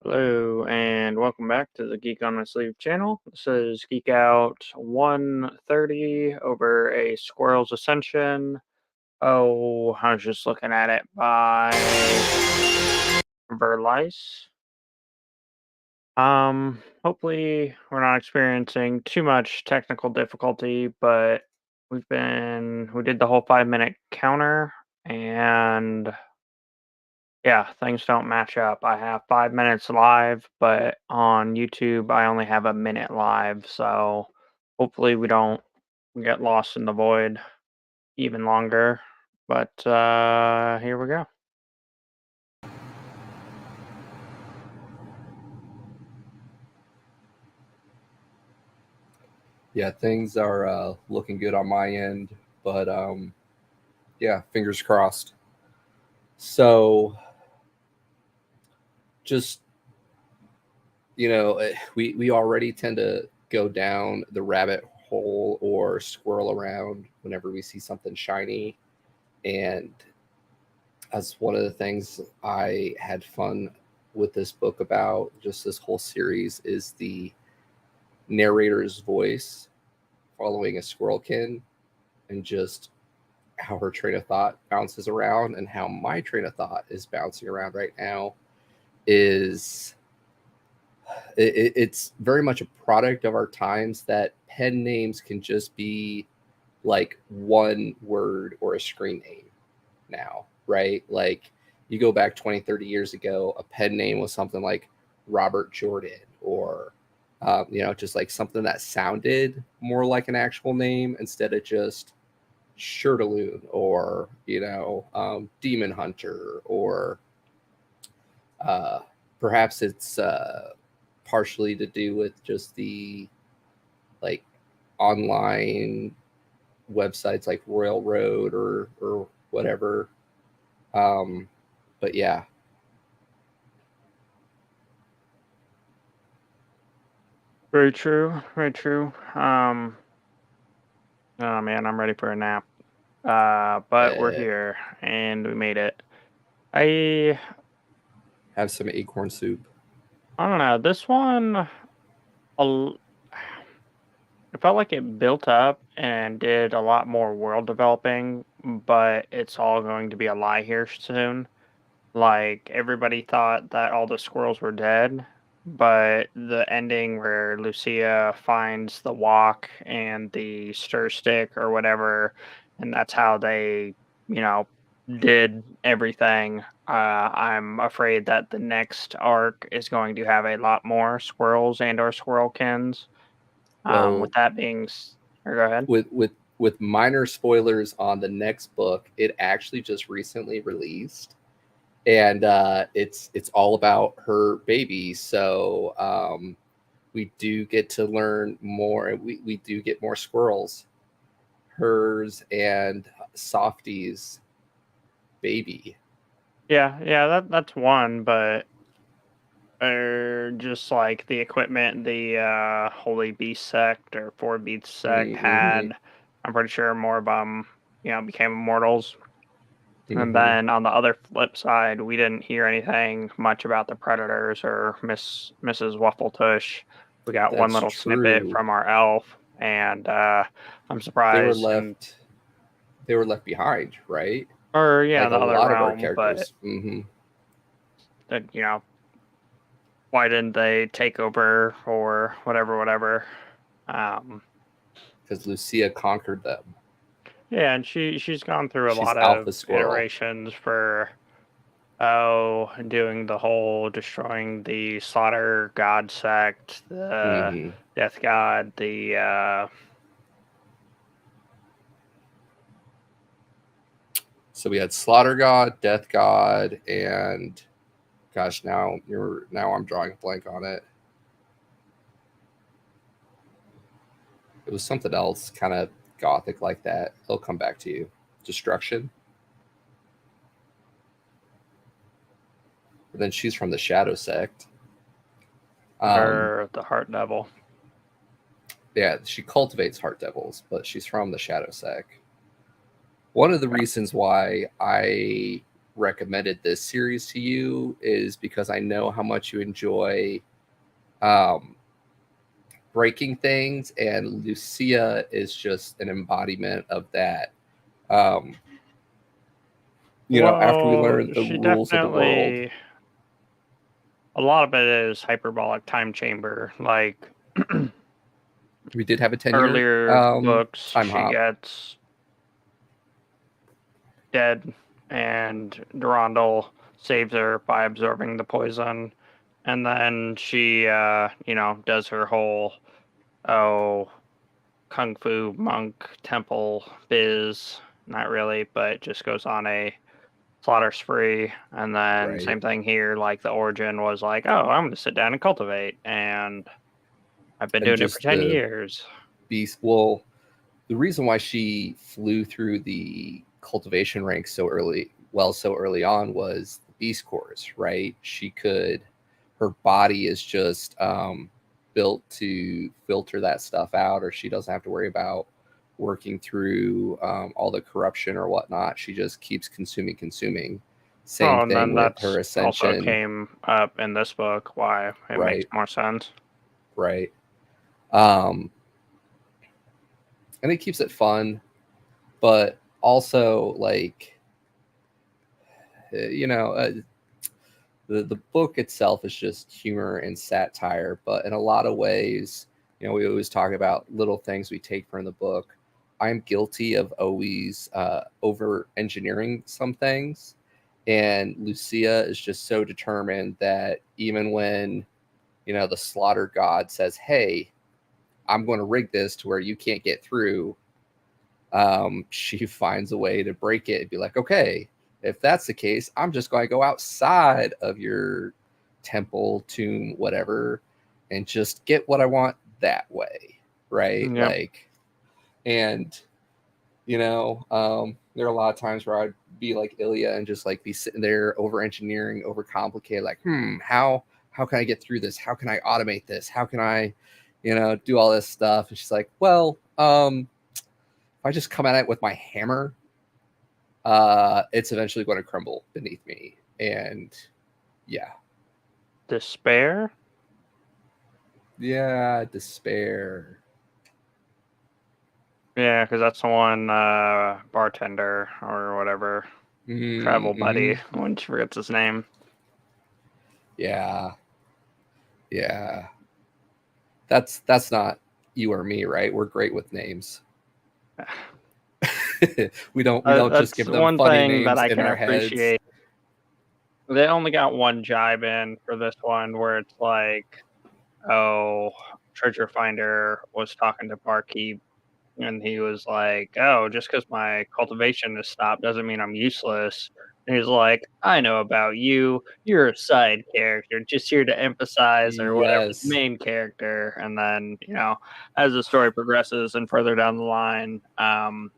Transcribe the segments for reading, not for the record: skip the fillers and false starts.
Hello, and welcome back to the Geek on My Sleeve channel. This is Geek Out 130 over a Squirrel's Ascension. Oh, I was just looking at it by Virlyce. Hopefully we're not experiencing too much technical difficulty, but we did the whole 5-minute counter, and yeah, things don't match up. I have 5 minutes live, but on YouTube I only have a minute live, so hopefully we don't get lost in the void even longer. But here we go. Yeah, things are looking good on my end, but yeah, fingers crossed. So, just we already tend to go down the rabbit hole or swirl around whenever we see something shiny, and that's one of the things I had fun with this book about. Just this whole series is the narrator's voice following a squirrelkin, and just how her train of thought bounces around and how my train of thought is bouncing around right now is it's very much a product of our times, that pen names can just be like one word or a screen name now, right? Like, you go back 20-30 years ago, a pen name was something like Robert Jordan, or just like something that sounded more like an actual name instead of just Shirtaloon, or Demon Hunter, or perhaps it's partially to do with just the like online websites like Royal Road or whatever. But yeah. Very true. Very true. Oh man, I'm ready for a nap. But we're here and we made it. I have some acorn soup. I don't know. This one, it felt like it built up and did a lot more world developing, but it's all going to be a lie here soon. Like, everybody thought that all the squirrels were dead, but the ending where Lucia finds the walk and the stir stick or whatever, and that's how they, did everything. I'm afraid that the next arc is going to have a lot more squirrels and or squirrelkins. Well, With that being, or go ahead. With minor spoilers on the next book, it actually just recently released, and it's all about her baby. So we do get to learn more. We do get more squirrels. Hers and Softy's baby. Yeah, that's one, but just like the equipment the Holy Beast sect or Four Beast sect had, I'm pretty sure more of them, became immortals. And then on the other flip side, we didn't hear anything much about the Predators or Mrs. Waffletush. We got one little snippet from our elf, and I'm surprised. They were left behind, right? Or yeah, like a the other lot of our realm, but characters. Mm-hmm. that why didn't they take over or whatever? Um, Because Lucia conquered them. yeah, and she's gone through a She's lot of Alpha Squirrel. iterations for doing the whole destroying the Slaughter God sect, the Mm-hmm. Death God, the So we had Slaughter God, Death God, and gosh, now I'm drawing a blank on it. It was something else, kind of gothic like that. It'll come back to you. Destruction. But then she's from the Shadow Sect. or the Heart Devil. Yeah, she cultivates Heart Devils, but she's from the Shadow Sect. One of the reasons why I recommended this series to you is because I know how much you enjoy breaking things, and Lucia is just an embodiment of that. Um, after we Well, learn the she rules of the world, definitely a lot of it is hyperbolic time chamber. Like we did have a 10-year earlier books, time she hop. gets dead, and Durandal saves her by absorbing the poison, and then she, does her whole kung fu monk temple biz. Not really, but just goes on a slaughter spree, and then Right. same thing here. Like the origin was like, oh, I'm gonna sit down and cultivate, and I've been And doing it for just 10 years. beast. Well, the reason why she flew through the cultivation ranks so early on was the beast cores, right? Her body is just built to filter that stuff out, or she doesn't have to worry about working through all the corruption or whatnot. She just keeps consuming. Same Oh, and thing then with her that's also Ascension, came up in this book why it makes right? more sense. Right. Um, and it keeps it fun, but also like you know, the book itself is just humor and satire, but in a lot of ways, we always talk about little things we take from the book. I'm guilty of always over engineering some things, and Lucia is just so determined that even when the slaughter god says, "Hey, I'm going to rig this to where you can't get through," she finds a way to break it and be like, okay, if that's the case, I'm just going to go outside of your temple, tomb, whatever, and just get what I want that way. Right. Yep. Like, and, there are a lot of times where I'd be like Ilya and just like be sitting there over engineering, over complicated, like, how can I get through this? How can I automate this? How can I, do all this stuff? And she's like, well, if I just come at it with my hammer, it's eventually going to crumble beneath me. And yeah. Despair? Yeah, despair. Yeah, because that's the one bartender or whatever, travel buddy, Mm-hmm. when she forgets his name. Yeah. Yeah. That's not you or me, right? We're great with names. we don't just That's give them one funny thing that names I in can our heads. appreciate. They only got one jibe in for this one where it's like, oh, Treasure Finder was talking to Barkeep, and he was like, oh, just because my cultivation has stopped doesn't mean I'm useless. And he's like, I know about you. You're a side character, just here to emphasize or whatever the Yes. main character. And then, as the story progresses and further down the line,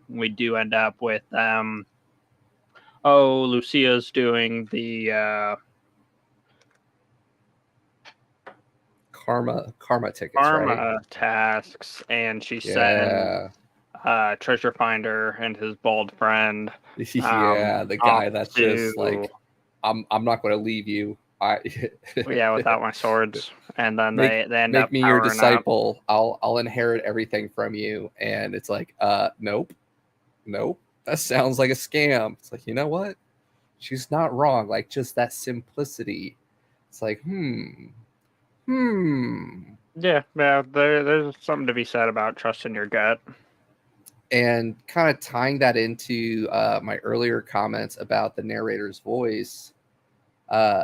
we do end up with Lucia's doing the Karma tickets, right? karma tasks, and she sends Yeah. Treasure Finder and his bald friend Yeah, the off guy that's to just like, I'm not going to leave you. I without my swords, and then make they end make up me your powering up. disciple. I'll inherit everything from you. And it's like, nope, that sounds like a scam. It's like, you know what? She's not wrong. Like, just that simplicity. It's like, hmm. Yeah, yeah. There's something to be said about trusting your gut. And kind of tying that into my earlier comments about the narrator's voice, uh,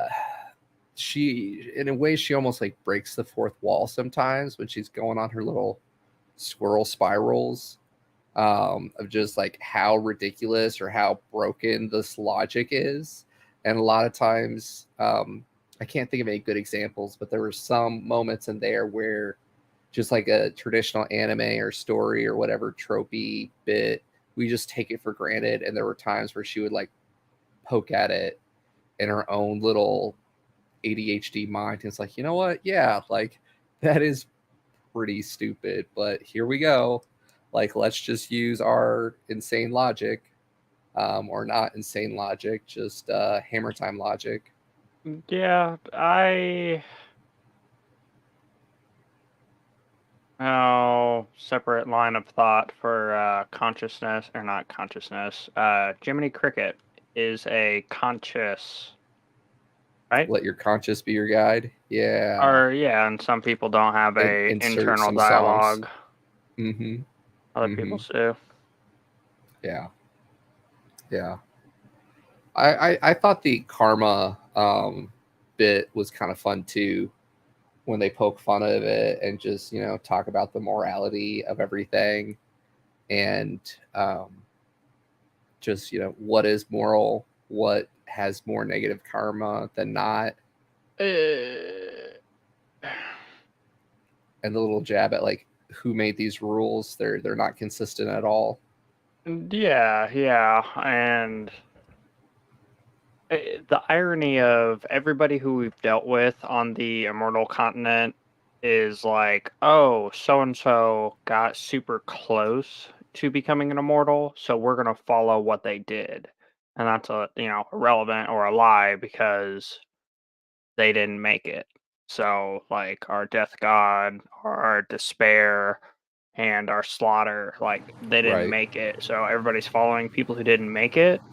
she, in a way, she almost like breaks the fourth wall sometimes when she's going on her little squirrel spirals, of just like how ridiculous or how broken this logic is. And a lot of times, I can't think of any good examples, but there were some moments in there where just like a traditional anime or story or whatever tropey bit, we just take it for granted. And there were times where she would like poke at it in her own little ADHD mind. And it's like, you know what? Yeah, like that is pretty stupid, but here we go. Like, let's just use our insane logic, or not insane logic, just hammer time logic. Yeah, separate line of thought for consciousness, or not consciousness. Jiminy Cricket is a conscious, right? Let your conscious be your guide. Yeah, Or yeah, and some people don't have and a insert internal some songs. dialogue. Mm-hmm. Other Mm-hmm. people do. Yeah, yeah. I thought the karma bit was kind of fun too, when they poke fun of it and just, talk about the morality of everything, and just, what is moral, what has more negative karma than not, Uh, and the little jab at like who made these rules. They're not consistent at all. yeah, yeah, and the irony of everybody who we've dealt with on the immortal continent is like, oh, so and so got super close to becoming an immortal, so we're gonna follow what they did, and that's irrelevant or a lie because they didn't make it. So like our death god, our despair, and our slaughter, like they didn't Right. make it. So everybody's following people who didn't make it,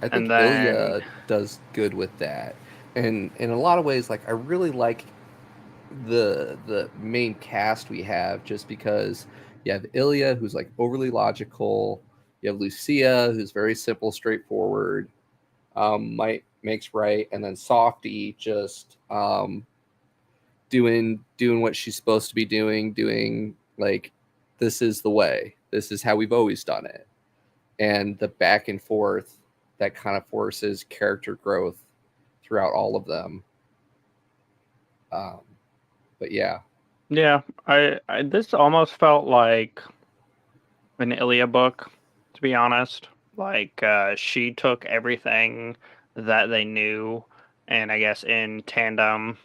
I and think then Ilya does good with that. And in a lot of ways, like I really like the main cast we have, just because you have Ilya, who's like overly logical, you have Lucia, who's very simple, straightforward, might makes right, and then Softy just doing what she's supposed to be doing like, this is the way, this is how we've always done it. And the back and forth that kind of forces character growth throughout all of them. um, but yeah. yeah, I this almost felt like an Ilya book, to be honest. Like she took everything that they knew, and I guess in tandem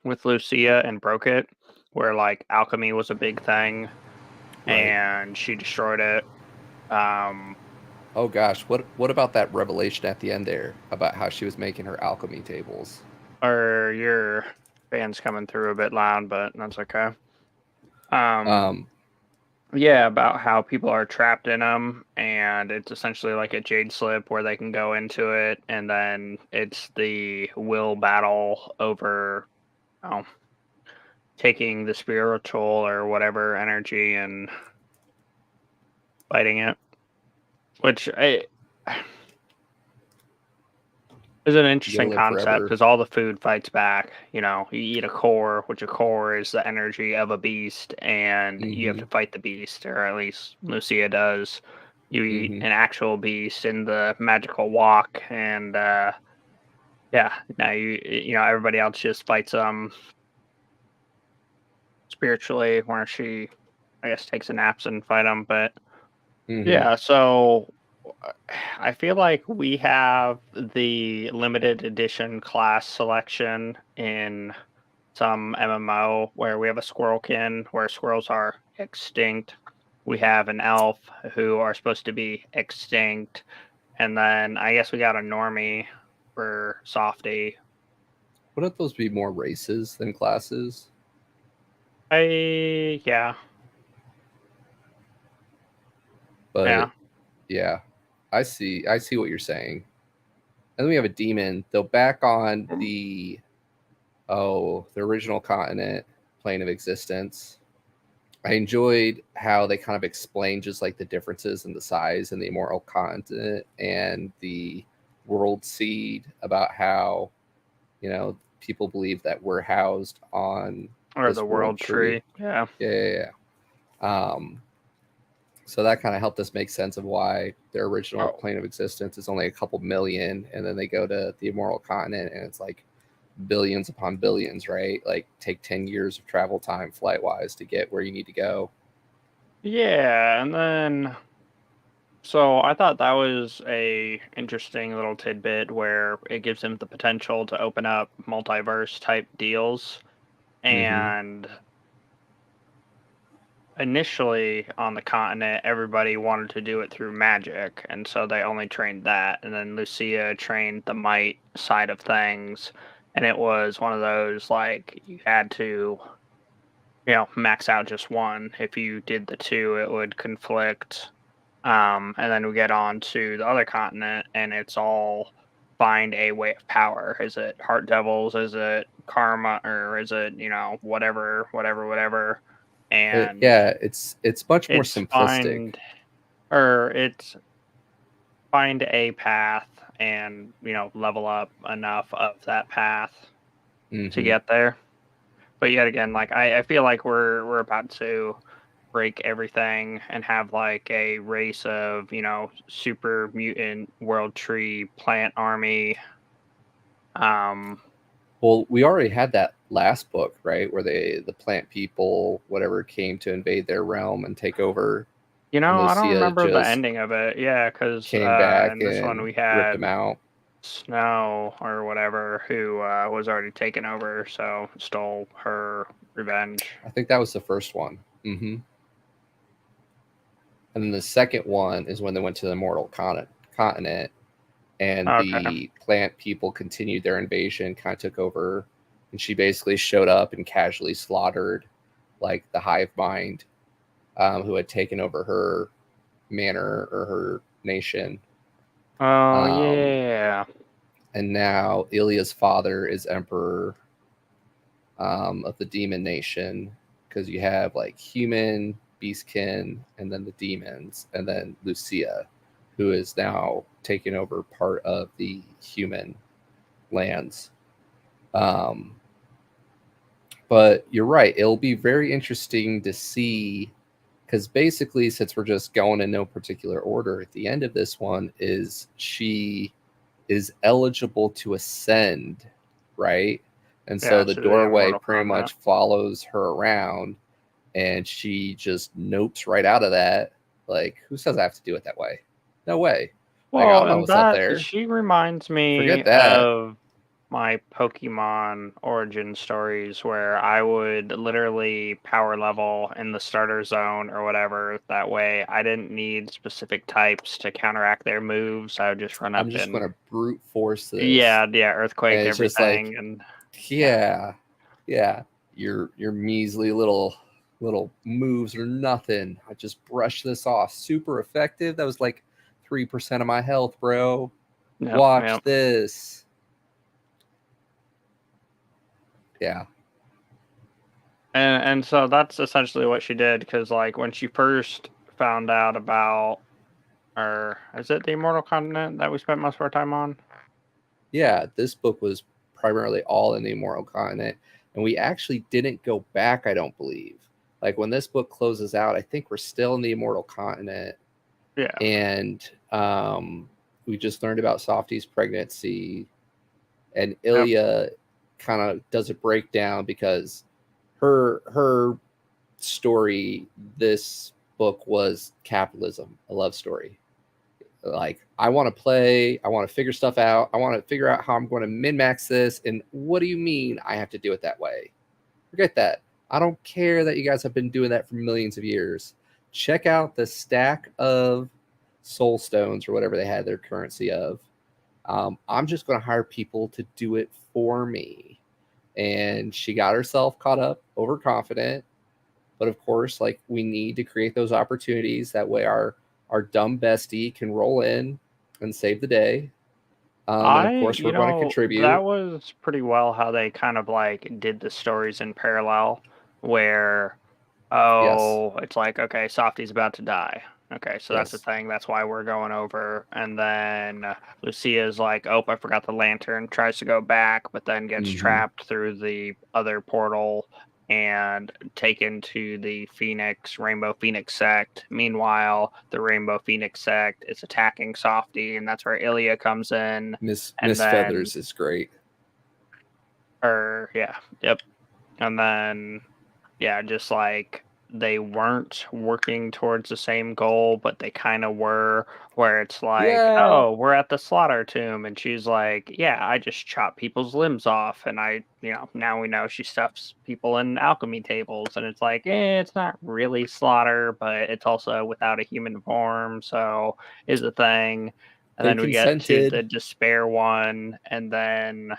with Lucia and broke it, where like alchemy was a big thing, Right. and she destroyed it. Um, Oh gosh, what about that revelation at the end there about how she was making her alchemy tables? or your fan's coming through a bit loud, but that's okay. Um, Um, yeah, about how people are trapped in them, and it's essentially like a jade slip where they can go into it, and then it's the will battle over, oh, taking the spiritual or whatever energy and fighting it, which is an you gotta interesting live concept forever. because all the food fights back. You eat a core, which a core is the energy of a beast, and you have Mm-hmm. to fight the beast, or at least Lucia does. You eat Mm-hmm. an actual beast in the magical walk, and yeah, now everybody else just fights spiritually, where she, I guess, takes a naps and fight them. But Mm-hmm. yeah, so I feel like we have the limited edition class selection in some MMO where we have a squirrelkin where squirrels are extinct. We have an elf who are supposed to be extinct. And then I guess we got a normie for Softy. Wouldn't those be more races than classes? Yeah, But yeah. Yeah, I see what you're saying. And then we have a demon, though back on the original continent, plane of existence. I enjoyed how they kind of explained just like the differences in the size in the immortal continent and the world seed, about how, people believe that we're housed on Or the this world world tree. tree. Yeah. Yeah. So that kind of helped us make sense of why their original Oh. plane of existence is only a couple million, and then they go to the immortal continent and it's like billions upon billions, right? Like take 10 years of travel time flight wise to get where you need to go. Yeah, and then so I thought that was a interesting little tidbit where it gives him the potential to open up multiverse type deals. Mm-hmm. And initially on the continent, everybody wanted to do it through magic, and so they only trained that. And then Lucia trained the might side of things, and it was one of those like you had to, max out just one. If you did the two, it would conflict. And then we get on to the other continent, and it's all find a way of power. Is it Heart Devils? Is it Karma? Or is it, whatever, whatever, whatever? And Yeah, it's much more it's simplistic. it's find a path and, level up enough of that path to Mm-hmm. get there. But yet again, like I feel like we're about to break everything and have like a race of, super mutant world tree plant army. Um, Well, we already had that last book, right, where the plant people, whatever, came to invade their realm and take over, and I don't Lucia remember the just ending of it. Yeah, because came back in this one and we ripped them had out. Snow or whatever who was already taken over, so stole her revenge. I think that was the first one. Mm-hmm. And then the second one is when they went to the immortal continent, and Okay. the plant people continued their invasion, kind of took over, and she basically showed up and casually slaughtered like the hive mind, who had taken over her manor or her nation. Oh Um, yeah. and now Ilya's father is emperor, of the demon nation, because you have like human, beastkin, and then the demons, and then Lucia, who is now taking over part of the human lands. Um, but you're right; it'll be very interesting to see, because basically, since we're just going in no particular order, at the end of this one is she is eligible to ascend, right? And so Yeah, the to the doorway immortal pretty continent. much follows her around, and she just nopes right out of that. Like, who says I have to do it that way? No way. Like, I Well, don't know and what's up that there. she reminds me Forget that. of my Pokemon origin stories where I would literally power level in the starter zone or whatever. That way I didn't need specific types to counteract their moves. I would just run I'm up just and going to brute force this. yeah, And earthquake it's just like, everything and yeah. yeah, yeah, your measly little moves are nothing. I just brush this off. Super effective. That was like 3% of my health, bro. Yep, Watch yep. this. Yeah. And so that's essentially what she did because like when she first found out about or is it the Immortal Continent that we spent most of our time on? Yeah, this book was primarily all in the Immortal Continent, and we actually didn't go back, I don't believe. Like when this book closes out, I think we're still in the Immortal Continent, Yeah. and we just learned about Softy's pregnancy, and Yep. Ilya kind of does a breakdown because her story this book was capitalism, a love story. Like, I want to play, I want to figure stuff out, I want to figure out how I'm going to min max this. And what do you mean I have to do it that way? Forget that. I don't care that you guys have been doing that for millions of years. Check out the stack of soul stones or whatever they had their currency of. I'm just going to hire people to do it for me. And she got herself caught up, overconfident. But of course, like, we need to create those opportunities. That way, our our dumb bestie can roll in and save the day. And of I, course, we're you going to know, that contribute. was pretty well how they kind of like did the stories in parallel, where Yes, oh, it's like, okay, Softy's about to die. Okay, so that's the yes. thing. That's why we're going over. And then Lucia's like, oh, I forgot the lantern. Tries to go back, but then gets Hmm. trapped through the other portal and taken to the Rainbow Phoenix sect. Meanwhile, the Rainbow Phoenix sect is attacking Softy, and that's where Ilya comes in. And Miss then, Feathers is great. or yeah, yep. And then yeah, just like they weren't working towards the same goal, but they kind of were, where it's like, Yeah, oh, we're at the slaughter tomb. And she's like, yeah, I just chop people's limbs off. And now we know she stuffs people in alchemy tables. And it's like, it's not really slaughter, but it's also without a human form. So is a thing. And they then we get to the consented. despair one. And then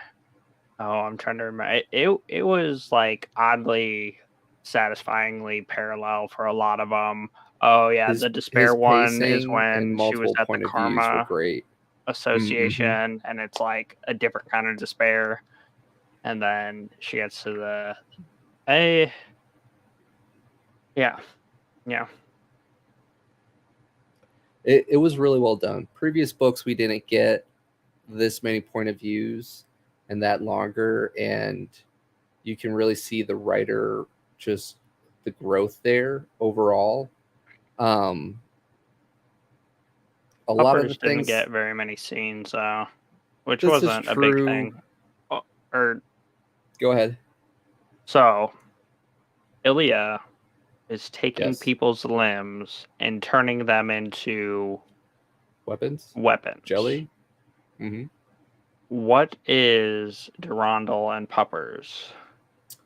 oh, I'm trying to remember. It was like oddly satisfyingly parallel for a lot of them. Oh yeah, the His despair one is pacing and when she was multiple at the point of views were Karma great. Mm-hmm. Association, and it's like a different kind of despair. And then she gets to the hey, yeah, yeah, It was really well done. Previous books we didn't get this many point of views and that longer, and you can really see the writer just the growth there overall. Um, a lot of the Uppers didn't things. get very many scenes, which This is wasn't a big true. thing. Or Go ahead. so Ilya is taking Yes. people's limbs and turning them into Weapons. weapons. Jelly. Mm-hmm. What is Durandal and Puppers?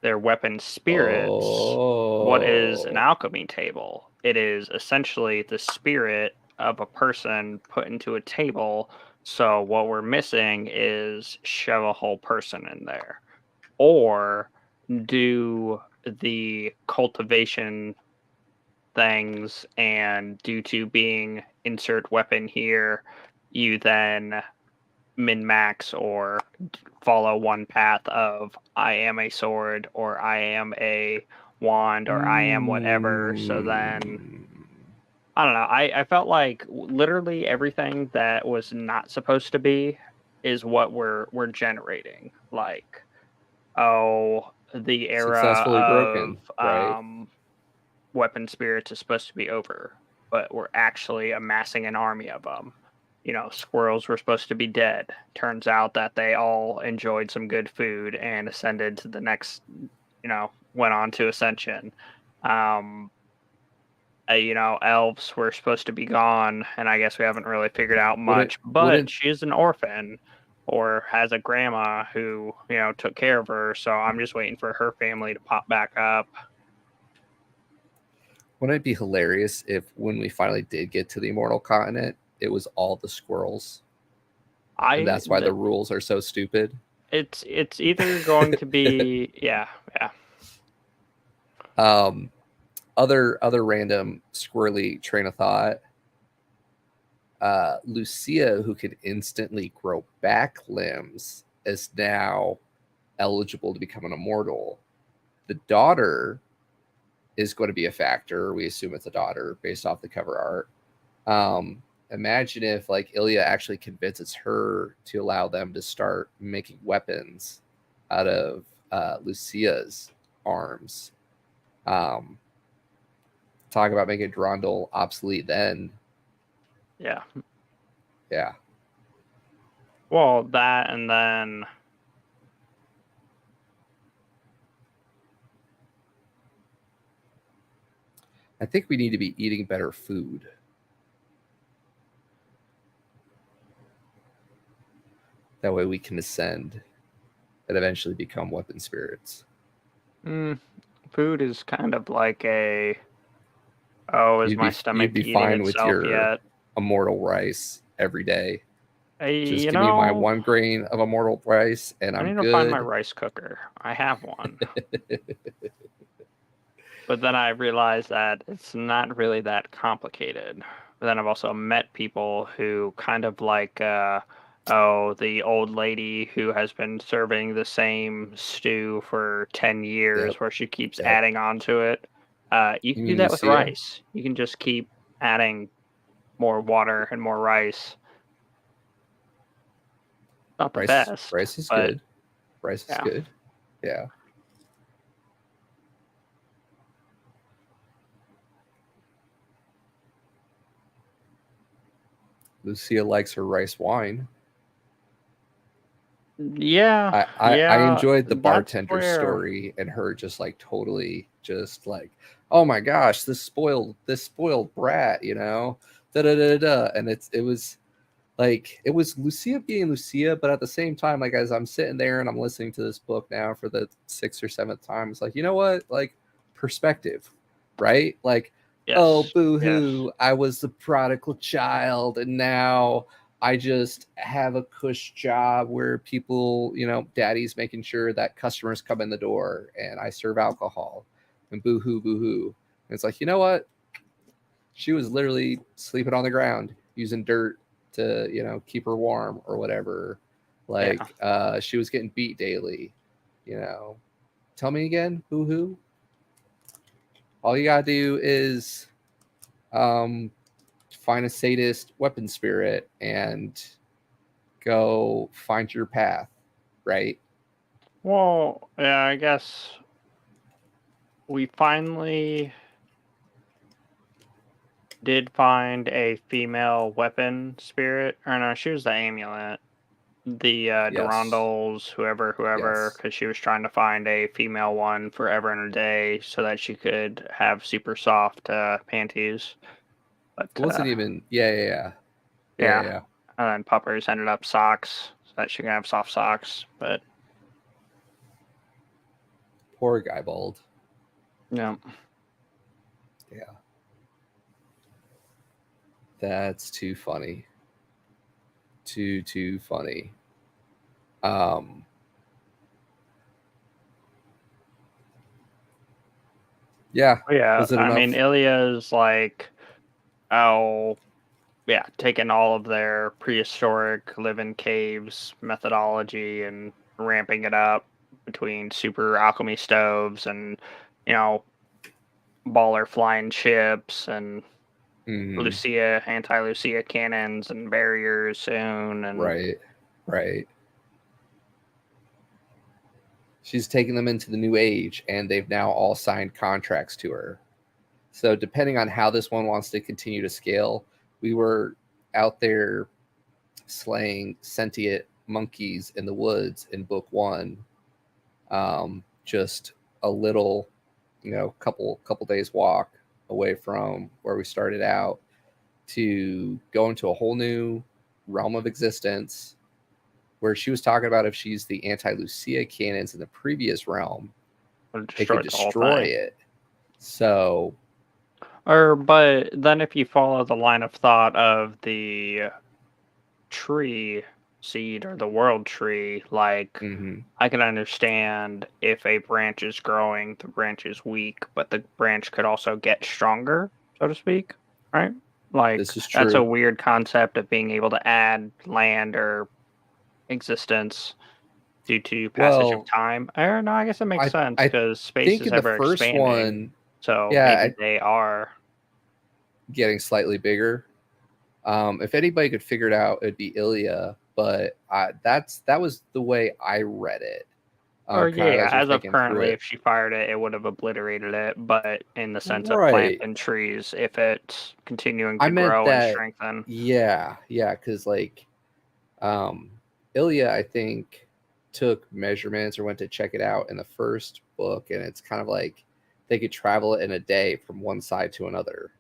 They're weapon spirits. What is an Oh. alchemy table? It is essentially the spirit of a person put into a table. So what we're missing is shove a whole person in there. Or do the cultivation things, and due to being insert weapon here, you then min max or follow one path of I am a sword or I am a wand or I am whatever. So then Mm. I don't know. I felt like literally everything that was not supposed to be is what we're generating. Like, oh, the era Successfully of broken, right? weapon spirits is supposed to be over, but we're actually amassing an army of them. Squirrels were supposed to be dead. Turns out that they all enjoyed some good food and ascended to the next, went on to Ascension. Um, elves were supposed to be gone, and I guess we haven't really figured out Wouldn't much, but wouldn't she's an orphan or has a grandma who, took care of her. So I'm just waiting for her family to pop back up. wouldn't it be hilarious if when we finally did get to the immortal continent, it was all the squirrels, and I that's why the rules are so stupid? It's either going to be yeah. um, other random squirrely train of thought. Lucia, who could instantly grow back limbs, is now eligible to become an immortal. The daughter is going to be a factor. We assume it's a daughter based off the cover art. Imagine if like Ilya actually convinces her to allow them to start making weapons out of Lucia's arms. Um, Talk about making Durandal obsolete then. Yeah. Yeah. Well, that and then I think we need to be eating better food. That way we can ascend and eventually become weapon spirits. food is kind of like a oh, is my You'd stomach be eating fine with itself your yet? immortal rice every day. Hey, Just give me my 1 grain of immortal rice and I I'm need to find my good. rice cooker. I have one. But then I realized that it's not really that complicated. But then I've also met people who kind of like, oh, the old lady who has been serving the same stew for 10 Yep. years where she keeps Yep. adding on to it. You You can do mean that with Lucia? rice. You can just keep adding more water and more rice. Not the best, Rice is but good. Rice is yeah. good. Yeah. Lucia likes her rice wine. Yeah, I yeah, enjoyed the that's bartender's where, story and her just like totally just like, oh my gosh, this spoiled brat, you know, da da da da, and it was like it was Lucia being Lucia, but at the same time, like as I'm sitting there and I'm listening to this book now for the sixth or seventh time, it's like, you know what, like perspective, right? Like, oh yes, boo yes, hoo, I was the prodigal child, and now I just have a cush job where people, you know, daddy's making sure that customers come in the door and I serve alcohol and boo hoo, boo hoo. And it's like, you know what? She was literally sleeping on the ground using dirt to, you know, keep her warm or whatever. yeah. Like, she was getting beat daily, you know. Tell me again, boo hoo. All you gotta do is um, find a sadist weapon spirit and go find your path, right? Well, yeah, I guess we finally did find a female weapon spirit. Or no, she was the amulet. The Yes. Durandals, whoever, Yes. because she was trying to find a female one forever and a day so that she could have super soft panties. But It wasn't even. Yeah, yeah, yeah, yeah, yeah, yeah. and then puppers ended up socks so that she can have soft socks. But Poor guy bald. yeah, Yeah, that's too funny. Too funny. Um, yeah. yeah. Was it I mean, enough? Ilya's like, oh, yeah, taking all of their prehistoric live in caves methodology and ramping it up between super alchemy stoves and, you know, baller flying ships and Mm, Lucia, anti Lucia cannons and barriers soon. And right. Right. She's taking them into the new age, and they've now all signed contracts to her. So depending on how this one wants to continue to scale, we were out there slaying sentient monkeys in the woods in book one. Just a little, you know, couple days walk away from where we started out to go into a whole new realm of existence where she was talking about if she's the anti-Lucia cannons in the previous realm, it could destroyed the whole destroy thing. it. So But then if you follow the line of thought of the tree seed or the world tree, like mhm, I can understand if a branch is growing, the branch is weak, but the branch could also get stronger, so to speak, right? Like this is that's a true. weird concept of being able to add land or existence due to passage of Well, time. I don't know, I guess it makes sense I because space think is in the ever first expanding, one, so yeah, maybe they are. getting slightly bigger. If anybody could figure it out, it'd be Ilya. But that was the way I read it. Or Kind of yeah, as you're as of thinking through currently, it. if she fired it, it would have obliterated it. But in the sense of plants Right. and trees, if it's continuing I to meant grow and that. strengthen, Yeah, yeah, because like um, Ilya, I think took measurements or went to check it out in the first book, and it's kind of like they could travel it in a day from one side to another.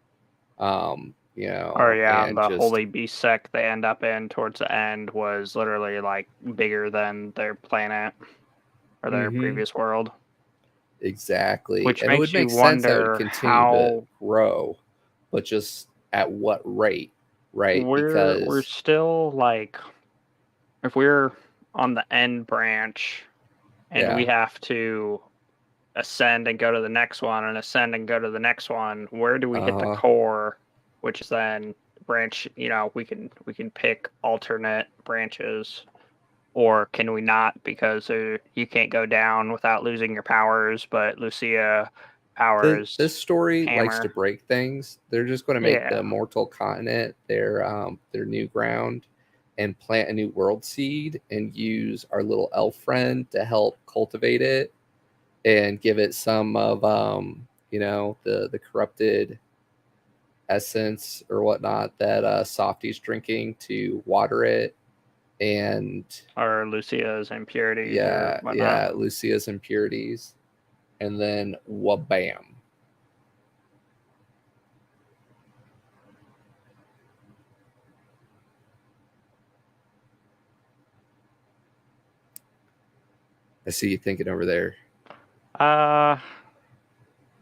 You or know, yeah, and the just holy beast sect they end up in towards the end was literally like bigger than their planet or their mm-hmm. previous world, Exactly. which And it would makes you make sense that it would wonder continue to how grow, but just at what rate, right? we're Because still like if we're on the end branch and we yeah, have to ascend and go to the next one and ascend and go to the next one, where do we hit the uh-huh. core, which is then branch, we can pick alternate branches, or can we not? Because you can't go down without losing your powers, but Lucia This powers story likes to hammer. break things. They're just going to make Yeah. the mortal continent their new ground and plant a new world seed and use our little elf friend to help cultivate it and give it some of the corrupted essence or whatnot that Softy's drinking to water it. And Or Lucia's impurities or yeah, whatnot. yeah, Lucia's impurities. And then wabam. I see you thinking over there.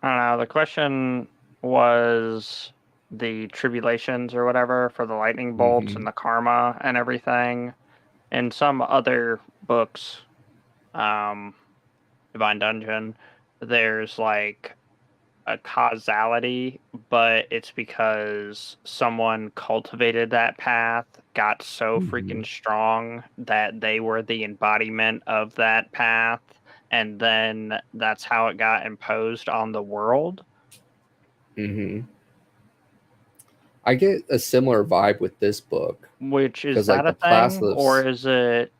I don't know. The question was the tribulations or whatever for the lightning bolts Mm-hmm. and the karma and everything. In some other books, Divine Dungeon, there's like a causality, but it's because someone cultivated that path, got so Mm-hmm. freaking strong that they were the embodiment of that path, and then that's how it got imposed on the world. Mm-hmm. I get a similar vibe with this book Which is because, like, that a the class thing, or lists. is it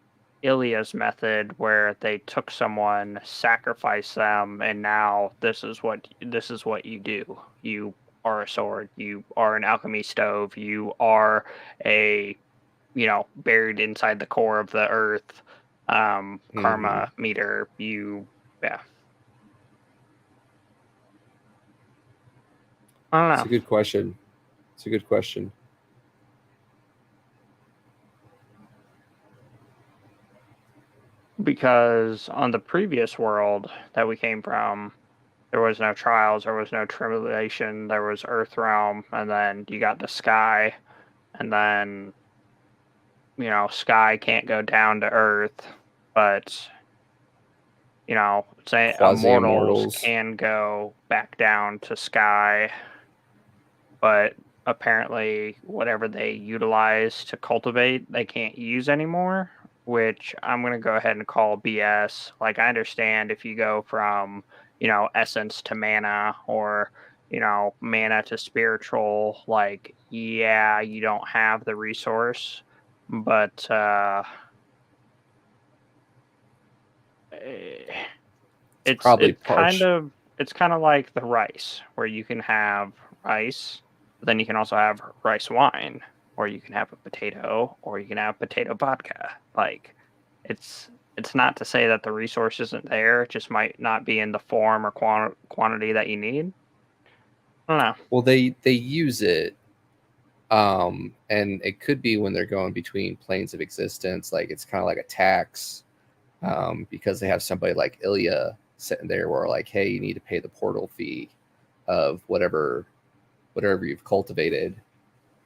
Ilya's method where they took someone, sacrificed them, and now this is what you do. You are a sword, you are an alchemy stove, you are a buried inside the core of the earth Mm-hmm. karma meter. Yeah. I don't It's know. a good question. It's a good question. Because on the previous world that we came from, there was no trials, there was no tribulation, there was Earth Realm, and then you got the sky, and then, sky can't go down to Earth, but, say Quasi immortals immortals. can go back down to sky, but apparently whatever they utilize to cultivate, they can't use anymore, which I'm going to go ahead and call BS. Like, I understand if you go from, essence to mana, or, mana to spiritual, like, yeah, you don't have the resource, but eh, It's it's probably it's kind partial. of it's kind of like the rice, where you can have rice, but then you can also have rice wine, or you can have a potato, or you can have potato vodka. Like, it's not to say that the resource isn't there; it just might not be in the form or quantity that you need. I don't know. Well, they use it, and it could be when they're going between planes of existence. Like, it's kind of like a tax, because they have somebody like Ilya sitting there, where like, hey, you need to pay the portal fee of whatever you've cultivated.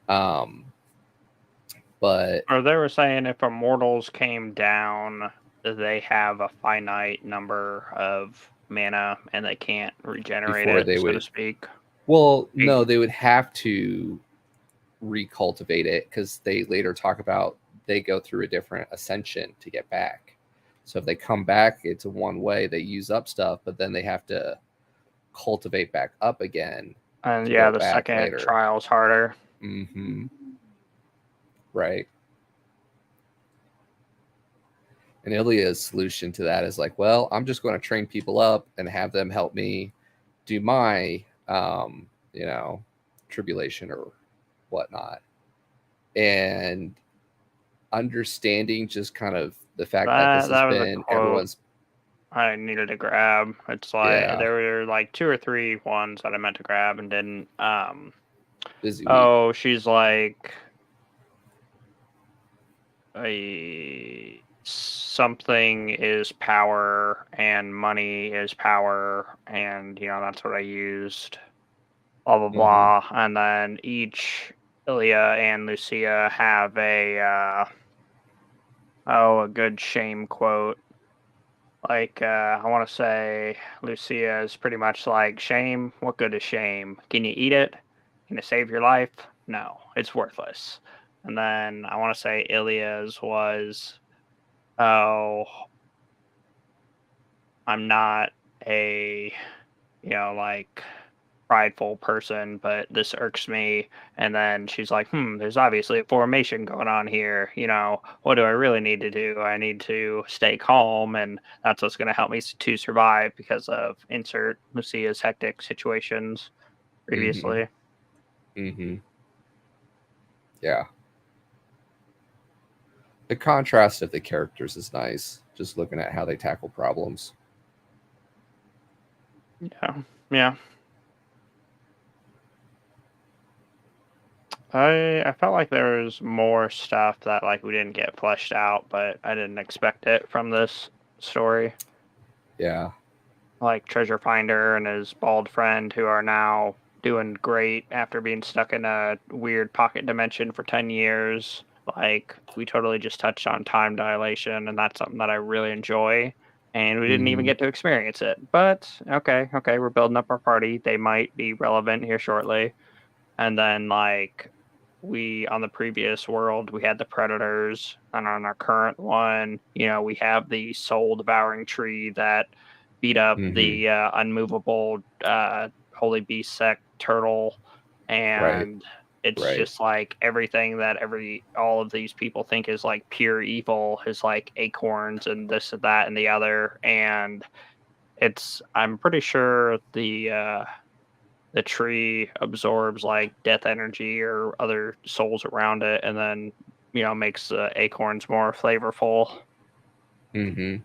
Um, but Or they were saying if immortals came down, they have a finite number of mana and they can't regenerate before it, they so to would, speak. well, no, they would have to recultivate it because they later talk about they go through a different ascension to get back. So if they come back, it's a one way. They use up stuff, but then they have to cultivate back up again And to yeah, go the back second later. trial's harder. Mm-hmm. Right. And Ilya's solution to that is like, well, I'm just going to train people up and have them help me do my, tribulation or whatnot. And understanding just kind of the fact that this That has that was a been quote everyone's, I needed to grab. It's like yeah, there were like two or three ones that I meant to grab and didn't. busy week. Oh, she's like a something is power and money is power, and that's what I used. Blah blah Mm-hmm. blah, and then each Ilya and Lucia have a good shame quote. Like, I want to say Lucia is pretty much like, shame, what good is shame? Can you eat it? Can it save your life? no, it's worthless. And then I want to say Ilya's was, oh, I'm not a, like prideful person, but this irks me. And then she's like, there's obviously a formation going on here. What do I really need to do? I need to stay calm, and that's what's going to help me to survive because of insert Lucia's hectic situations Mm-hmm. previously. Mm-hmm. Yeah. The contrast of the characters is nice. Just looking at how they tackle problems. Yeah. Yeah. I felt like there was more stuff that like we didn't get fleshed out, but I didn't expect it from this story. Yeah. Like Treasure Finder and his bald friend who are now doing great after being stuck in a weird pocket dimension for 10 years. Like we totally just touched on time dilation, and that's something that I really enjoy. And we didn't even Mm-hmm. get to experience it. But okay, we're building up our party. They might be relevant here shortly. And then like we on the previous world we had the predators, and on our current one, we have the soul devouring tree that beat up Mm-hmm. the unmovable holy beast sect turtle. Right. And it's Right. just like everything that all of these people think is like pure evil is like acorns and this and that and the other. And I'm pretty sure the tree absorbs like death energy or other souls around it, and then makes the acorns more flavorful. Mm-hmm.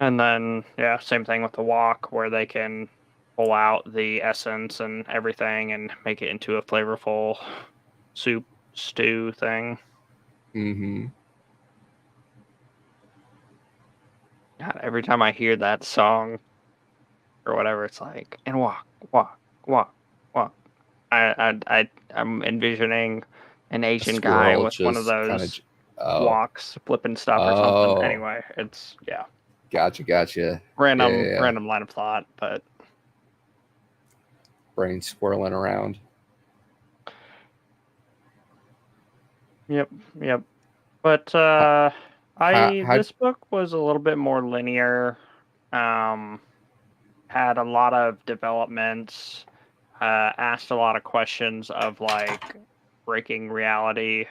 And then yeah, same thing with the wok where they can pull out the essence and everything and make it into a flavorful soup stew thing. Mm-hmm. God, every time I hear that song or whatever, it's like and walk, walk, walk. I'm envisioning an A Asian guy squirrel with one of just kind of. those Oh. walks, flipping stuff or something. Oh. Anyway, it's yeah, Gotcha. Yeah, yeah, random yeah. random line of thought, but Brain swirling around. yep, yep. But How, I how this book was a little bit more linear. Um, had a lot of developments. Asked a lot of questions of like breaking reality.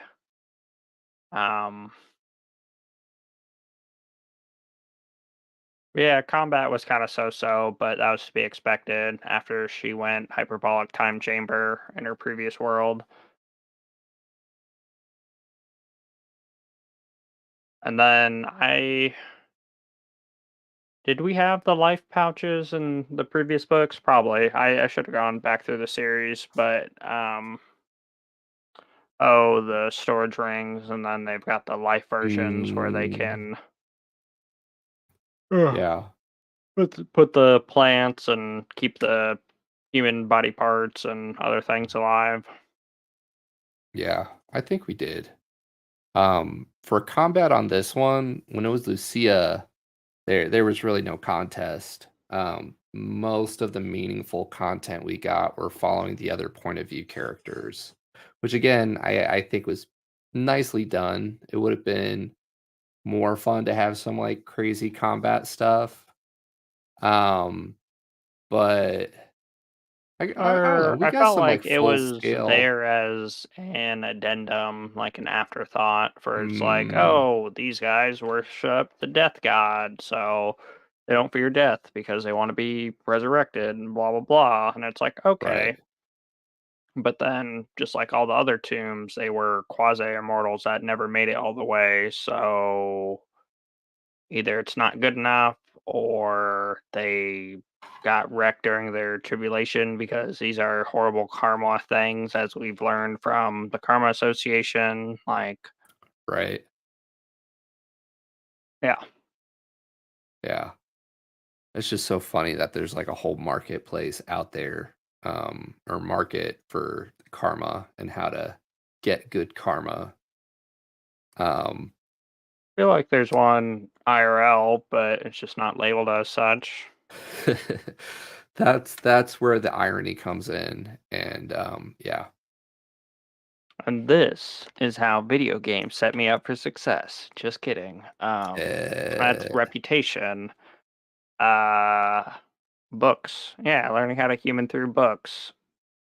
Um, Yeah, combat was kind of so-so, but that was to be expected after she went hyperbolic time chamber in her previous world. And then did we have the life pouches in the previous books? Probably. I should have gone back through the series, but oh, the storage rings, and then they've got the life versions where they mm, can Ugh. yeah. put the plants and keep the human body parts and other things alive. Yeah. I think we did. For combat on this one, when it was Lucia, there was really no contest. Most of the meaningful content we got were following the other point of view characters, which again I think was nicely done. It would have been more fun to have some like crazy combat stuff. Um, but I don't know. Or We I got felt some like like it full was scale. there as an addendum, like an afterthought for it's like, Mm, oh, these guys worship the death god, so they don't fear death because they want to be resurrected and blah blah blah. And it's like, right. okay. But then just like all the other tombs, they were quasi immortals that never made it all the way. So either it's not good enough or they got wrecked during their tribulation because these are horrible karma things, as we've learned from the Karma Association. Like, Right. yeah, Yeah. It's just so funny that there's like a whole marketplace out there, or market for karma and how to get good karma. Um, I feel like there's one IRL, but it's just not labeled as such. that's where the irony comes in, and yeah, And this is how video games set me up for success. Just kidding. That's Uh, reputation. Uh, books. Yeah, learning how to human through books.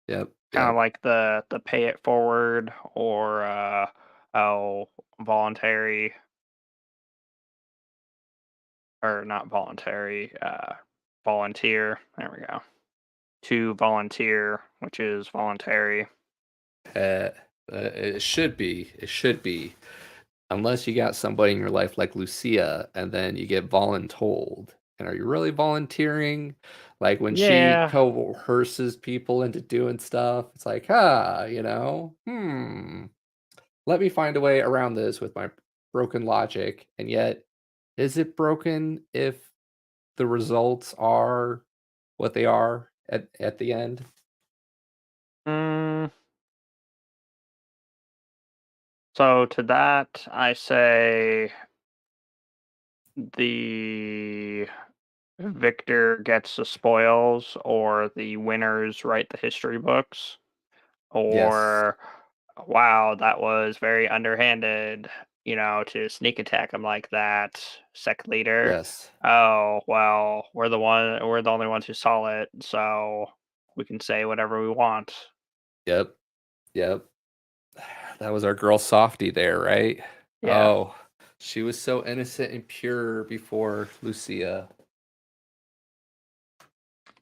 yep, Kind of yep. like the pay it forward or oh voluntary or not voluntary. Volunteer. There we go. To volunteer, which is voluntary. Uh, it should be. It should be. Unless you got somebody in your life like Lucia, and then you get voluntold. And are you really volunteering? Like when she Yeah. coerces people into doing stuff, it's like, let me find a way around this with my broken logic. And yet, is it broken if the results are what they are at the end? Mm, so to that, I say the victor gets the spoils, or the winners write the history books, Yes. or wow, that was very underhanded, to sneak attack him like that, sect leader. Yes. Oh, well, we're the only ones who saw it, so we can say whatever we want. Yep. Yep. That was our girl Softy there, right? Yeah. Oh, she was so innocent and pure before Lucia.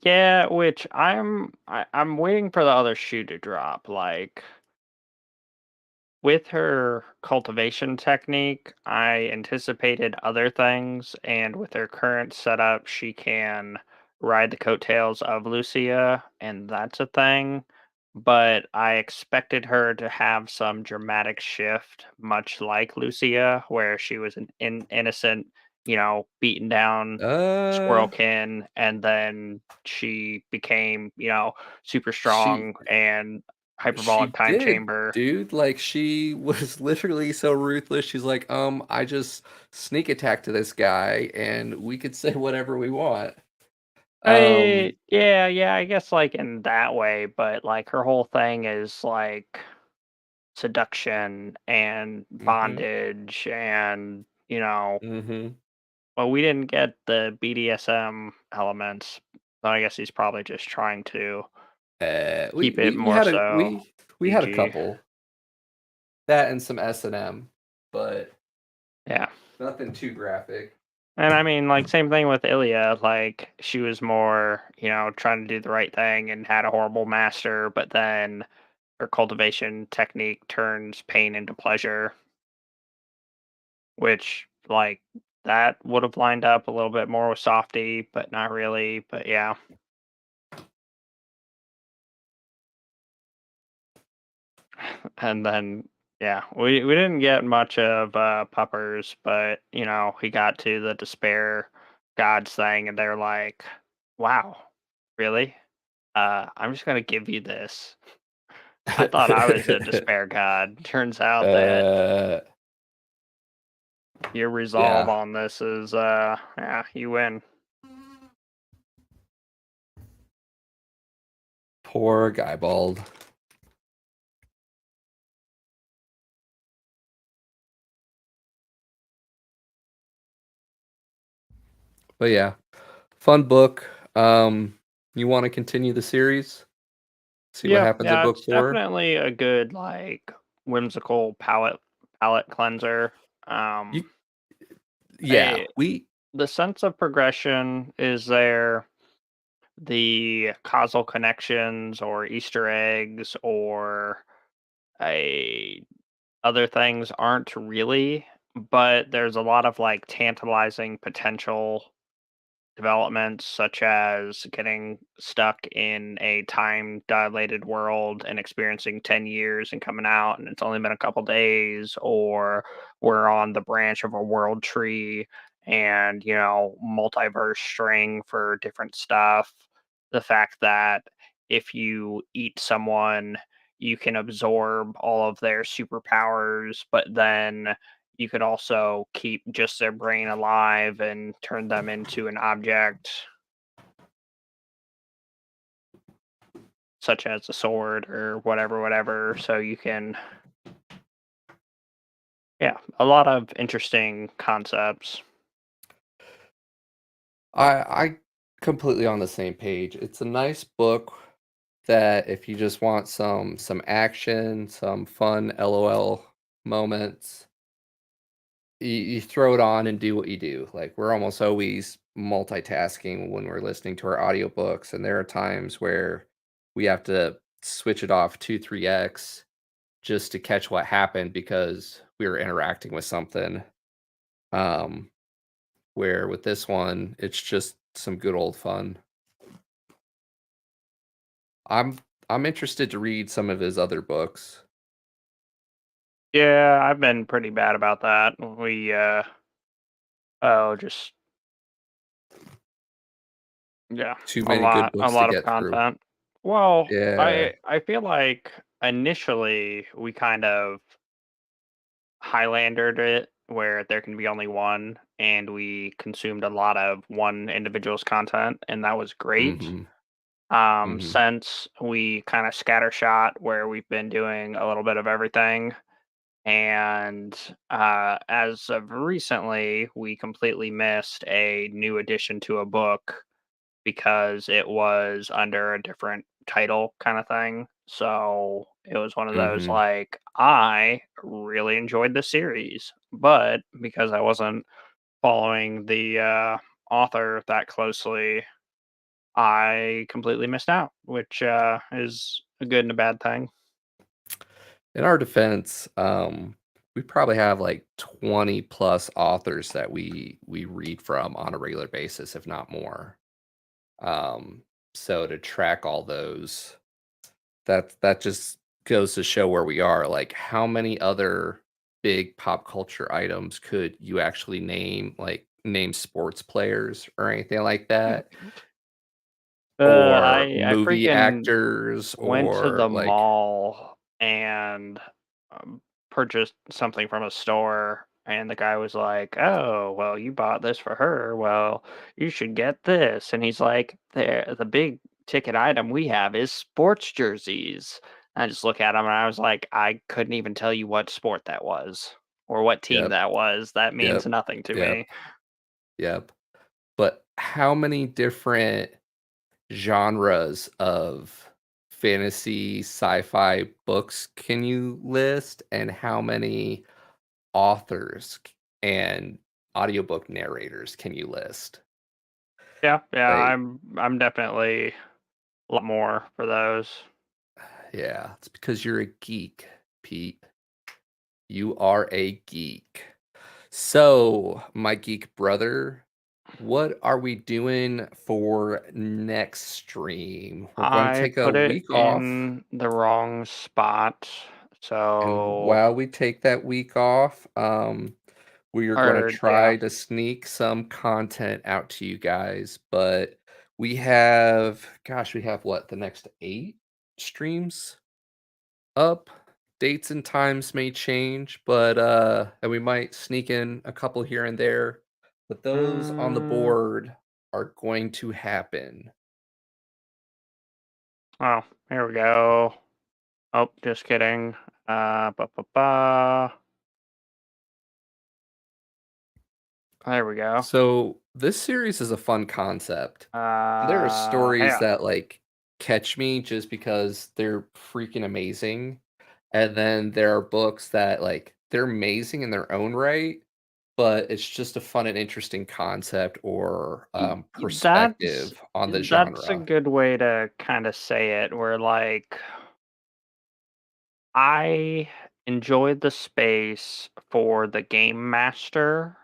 Yeah, which I'm waiting for the other shoe to drop. Like with her cultivation technique, I anticipated other things, and with her current setup, she can ride the coattails of Lucia, and that's a thing. But I expected her to have some dramatic shift, much like Lucia, where she was an innocent, beaten down Uh, squirrelkin, and then she became, super she strong and hyperbolic she time did, chamber. dude. Like she was literally so ruthless. She's like, I just sneak attack to this guy, and we could say whatever we want. Um, Yeah, I guess like in that way, but like her whole thing is like seduction and mm-hmm, bondage and, mm-hmm. well, we didn't get the BDSM elements. So I guess he's probably just trying to We keep it we we more had a so we had a PG. couple that and some S&M, but Yeah. nothing too graphic. And I mean, like, same thing with Ilya. Like, she was more, trying to do the right thing and had a horrible master, but then her cultivation technique turns pain into pleasure, which, like, that would have lined up a little bit more with Softy, but not really. But yeah. And then, yeah, we didn't get much of Puppers, but, he got to the despair gods thing, and they're like, wow, really? I'm just gonna give you this. I thought I was a despair god. Turns out that uh, your resolve yeah, on this is yeah, you win. poor Guybald. But yeah, fun book. You want to continue the series? See what happens at Yeah, book it's four? definitely a good like whimsical palette cleanser. You, Um yeah, I, we, the sense of progression is there. The causal connections or Easter eggs or a other things aren't really, but there's a lot of like tantalizing potential developments, such as getting stuck in a time dilated world and experiencing 10 years and coming out and it's only been a couple days, or we're on the branch of a world tree and, multiverse string for different stuff. The fact that if you eat someone, you can absorb all of their superpowers, but then you could also keep just their brain alive and turn them into an object such as a sword or whatever, so you can. Yeah, a lot of interesting concepts. I completely on the same page. It's a nice book that if you just want some action, some fun LOL moments, you throw it on and do what you do. Like we're almost always multitasking when we're listening to our audiobooks, and there are times where we have to switch it off 2, 3x just to catch what happened because we were interacting with something. Um, where with this one, it's just some good old fun. I'm I'm interested to read some of his other books. Yeah, I've been pretty bad about that. Oh, just yeah, Too many good a books to lot of get through. content. Well, Yeah. I feel like initially we kind of Highlandered it where there can be only one, and we consumed a lot of one individual's content, and that was great. Mhm. Mhm. Since we kind of scattershot where we've been doing a little bit of everything, and as of recently, we completely missed a new addition to a book because it was under a different title kind of thing. So it was one of those Mhm. like I really enjoyed the series, but because I wasn't following the author that closely, I completely missed out, which is a good and a bad thing. In our defense, we probably have like 20 plus authors that we read from on a regular basis, if not more. Um, so to track all those, that just goes to show where we are. Like, how many other big pop culture items could you actually name? Like, name sports players or anything like that, or I movie freaking actors, went to or the like, mall and purchased something from a store, and the guy was like, "Oh, well, you bought this for her. Well, you should get this." And he's like, the big ticket item we have is sports jerseys." I just look at him and I was like, I couldn't even tell you what sport that was or what team yep, that was. That means yep, nothing to yep, me. yep. But how many different genres of fantasy sci-fi books can you list, and how many authors and audiobook narrators can you list? Yeah, yeah, Like, I'm definitely a lot more for those. yeah, it's because you're a geek, Pete. You are a geek. So, my geek brother, what are we doing for next stream? We're going to I take a put it week off. in the wrong spot. And So, while we take that week off, we are going to or yeah. try to sneak some content out to you guys. But we have, gosh, we have what, the next 8 streams up? Dates and times may change, but and we might sneak in a couple here and there. But those on the Mm, board are going to happen. oh, here we go. Oh, just kidding. Ba ba ba. There we go. So this series is a fun concept. There are stories Yeah. that like catch me just because they're freaking amazing. And then there are books that like they're amazing in their own right, but it's just a fun and interesting concept or That's perspective on the that's a genre. good way to kind of say it. Where like I enjoyed the space for the game master.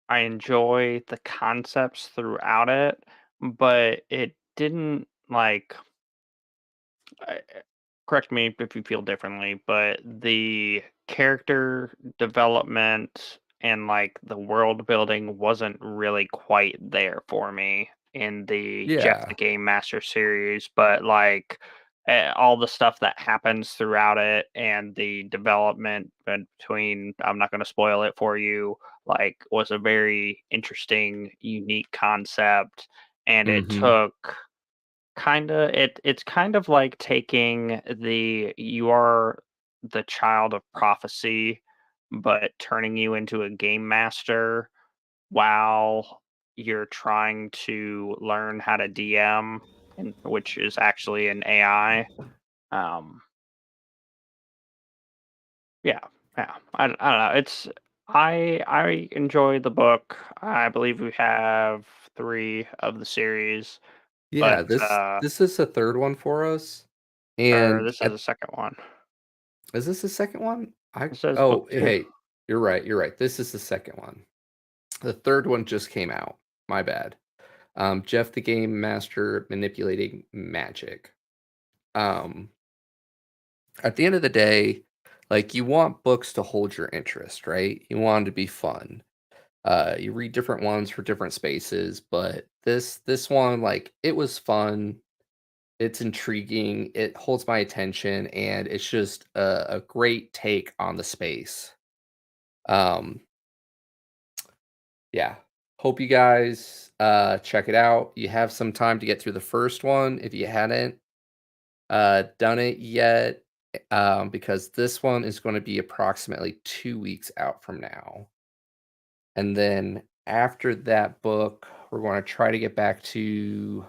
I enjoy the concepts throughout it, but it didn't like correct me if you feel differently, but the character development and like the world building wasn't really quite there for me in the Jeff the Yeah. Game Master series, but like all the stuff that happens throughout it and the development between I'm not going to spoil it for you, like was a very interesting unique concept, and it Mhm. took it's kind of like taking the you are the child of prophecy, but turning you into a game master while you're trying to learn how to DM, and which is actually an AI. Um, yeah, yeah. I don't know. I enjoy the book. I believe we have 3 of the series, but Yeah, this is the third one for us, or and this is the second one. is this the second one? It says book 2. Hey, you're right. You're right. This is the second one. The third one just came out. My bad. Jeff the Game Master manipulating magic. Um, at the end of the day, like you want books to hold your interest, right? You want them to be fun. You read different ones for different spaces, but this one, like it was fun. It's intriguing. It holds my attention, and it's just a great take on the space. Um, yeah. Hope you guys check it out. You have some time to get through the first one if you hadn't done it yet, because this one is going to be approximately 2 weeks out from now. And then after that book, we're going to try to get back to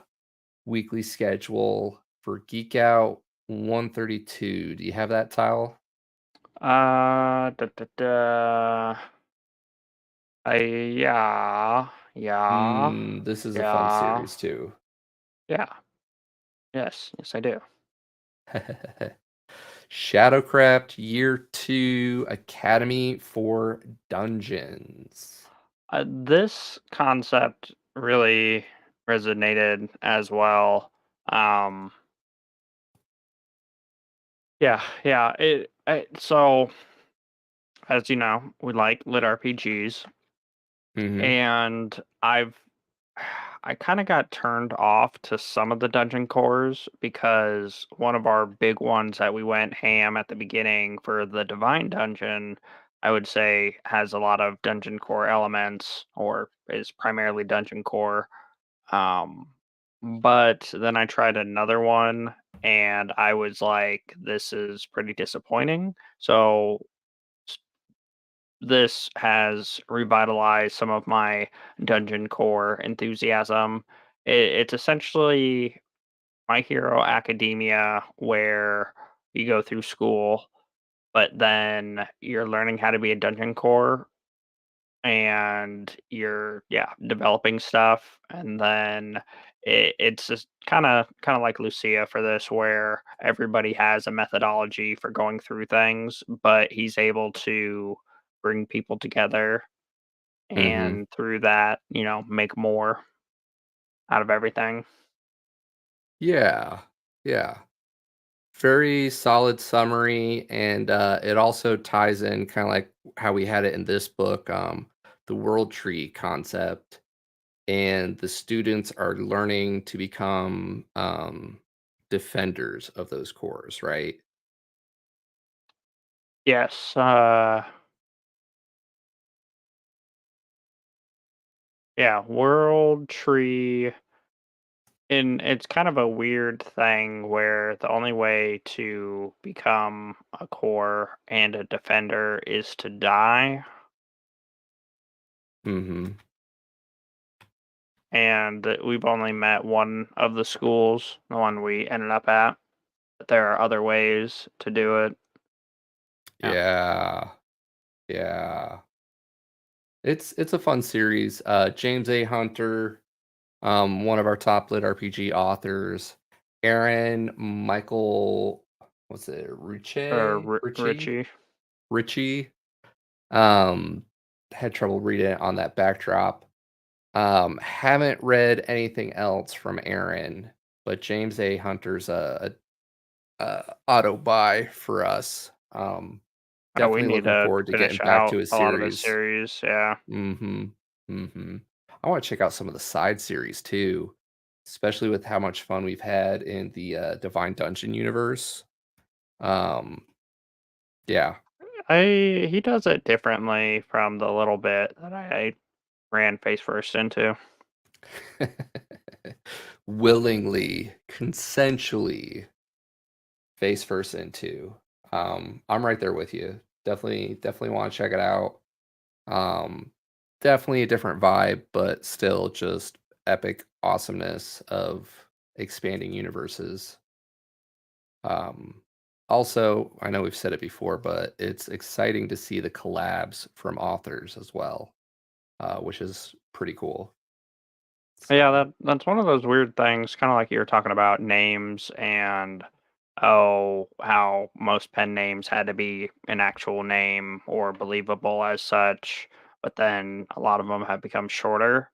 weekly schedule for Geek Out 132. Do you have that tile? Da, da, da. Yeah, yeah, This is a fun yeah, series too. yeah. Yes, I do. Shadowcraft Year 2 Academy for Dungeons. This concept really resonated as well. Um, yeah. So, as you know, we like lit RPGs, Mm-hmm. and I kind of got turned off to some of the dungeon cores because one of our big ones that we went ham at the beginning for the Divine Dungeon, I would say, has a lot of dungeon core elements or is primarily dungeon core. Um, but then I tried another one and I was like, this is pretty disappointing. So this has revitalized some of my dungeon core enthusiasm. It's essentially My Hero Academia, where you go through school, but then you're learning how to be a dungeon core and you're developing stuff, and then it's just kind of like Lucia for this, where everybody has a methodology for going through things, but he's able to bring people together Mm-hmm. and through that, make more out of everything. Yeah. Yeah. Very solid summary, and it also ties in kind of like how we had it in this book, the world tree concept, and the students are learning to become defenders of those cores, right? Yes, yeah, world tree. And it's kind of a weird thing where the only way to become a core and a defender is to die. Mm-hmm. And we've only met one of the schools, the one we ended up at. But there are other ways to do it. Yeah. Yeah. Yeah. It's a fun series. James A. Hunter, one of our top lit RPG authors. Aaron Michael, what's it, Ritchie? Richie. Ritchie. Um, had trouble reading it on that backdrop. Haven't read anything else from Aaron, but James A. Hunter's a auto buy for us. Oh, we Definitely need looking to forward to getting finish back to out his a lot of his series. series. Yeah. Mm-hmm. Mm-hmm. I want to check out some of the side series too, especially with how much fun we've had in the Divine Dungeon universe. Um, yeah. He does it differently from the little bit that I ran face first into. Willingly, consensually face first into. I'm right there with you. Definitely want to check it out. Um, Definitely a different vibe, but still just epic awesomeness of expanding universes. Um, Also, I know we've said it before, but it's exciting to see the collabs from authors as well, which is pretty cool. Yeah, So, that's one of those weird things, kind of like you were talking about names and oh, how most pen names had to be an actual name or believable as such, but then a lot of them have become shorter.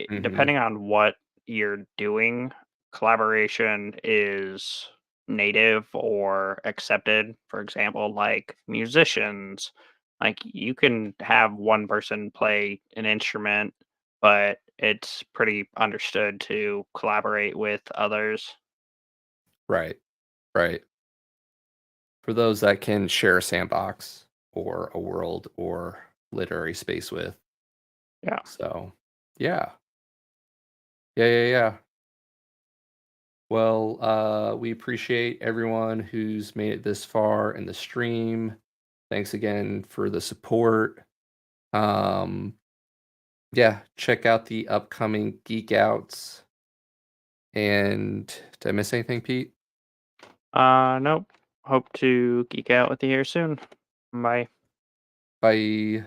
mhm, Depending on what you're doing, collaboration is native or accepted. For example, like musicians, like you can have one person play an instrument, but it's pretty understood to collaborate with others. right, right. For those that can share a sandbox or a world or literary space with. Yeah. So, yeah. Yeah. Well, we appreciate everyone who's made it this far in the stream. Thanks again for the support. Um, yeah, check out the upcoming Geek Outs. And did I miss anything, Pete? Nope. Hope to geek out with you here soon. Bye. Bye.